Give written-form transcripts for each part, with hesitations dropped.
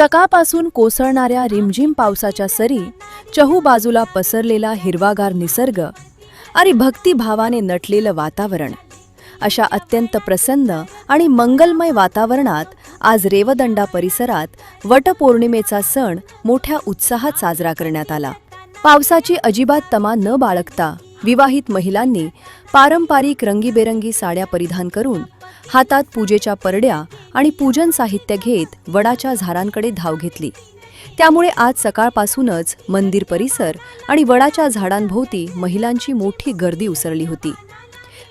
सकाळपासून कोसळणाऱ्या रिमझिम पावसाच्या सरी, चहूबाजूला पसरलेला हिरवागार निसर्ग आणि भक्तिभावाने नटलेलं वातावरण, अशा अत्यंत प्रसन्न आणि मंगलमय वातावरणात आज रेवदंडा परिसरात वटपौर्णिमेचा सण मोठ्या उत्साहात साजरा करण्यात आला. पावसाची अजिबात तमा न बाळगता विवाहित महिलांनी पारंपरिक रंगीबेरंगी साड्या परिधान करून हातात पूजेच्या परड्या आणि पूजन साहित्य घेत वडाच्या झाडांकडे धाव घेतली. त्यामुळे आज सकाळपासूनच मंदिर परिसर आणि वडाच्या झाडांभोवती महिलांची मोठी गर्दी उसळली होती.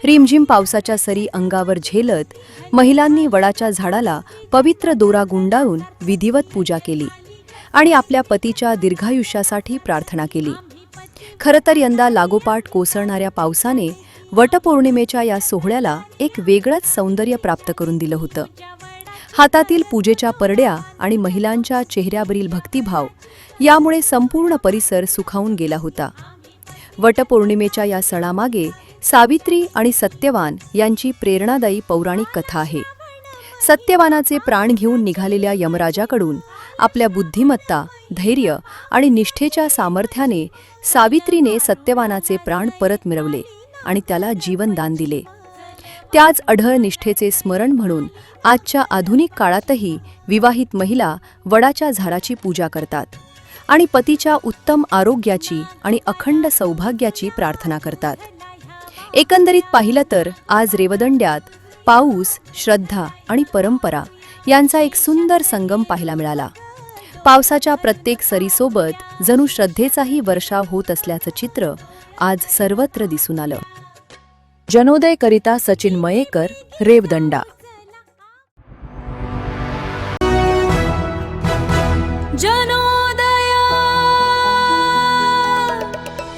रिमझिम पावसाच्या सरी अंगावर झेलत महिलांनी वडाच्या झाडाला पवित्र दोरा गुंडाळून विधिवत पूजा केली आणि आपल्या पतीच्या दीर्घायुष्यासाठी प्रार्थना केली. खरं तर यंदा लागोपाठ कोसळणाऱ्या पावसाने वटपौर्णिमेच्या या सोहळ्याला एक वेगळंच सौंदर्य प्राप्त करून दिलं होतं. हातातील पूजेच्या परड्या आणि महिलांच्या चेहऱ्यावरील भक्तिभाव यामुळे संपूर्ण परिसर सुखावून गेला होता. वटपौर्णिमेच्या या सणामागे सावित्री आणि सत्यवान यांची प्रेरणादायी पौराणिक कथा आहे. सत्यवानाचे प्राण घेऊन निघालेल्या यमराजाकडून आपल्या बुद्धिमत्ता, धैर्य आणि निष्ठेच्या सामर्थ्याने सावित्रीने सत्यवानाचे प्राण परत मिळवले आणि त्याला जीवनदान दिले. त्याच अढळ निष्ठेचे स्मरण म्हणून आजच्या आधुनिक काळातही विवाहित महिला वडाच्या झाडाची पूजा करतात आणि पतीच्या उत्तम आरोग्याची आणि अखंड सौभाग्याची प्रार्थना करतात. एकंदरीत पाहिलं तर आज रेवदंड्यात पाऊस, श्रद्धा आणि परंपरा यांचा एक सुंदर संगम पाहायला मिळाला. पावसाच्या प्रत्येक सरीसोबत जणू श्रद्धेचाही वर्षाव होत असल्याचं चित्र आज सर्वत्र दिसून आलं. जनोदयकरिता सचिन मयेकर, रेवदंडा.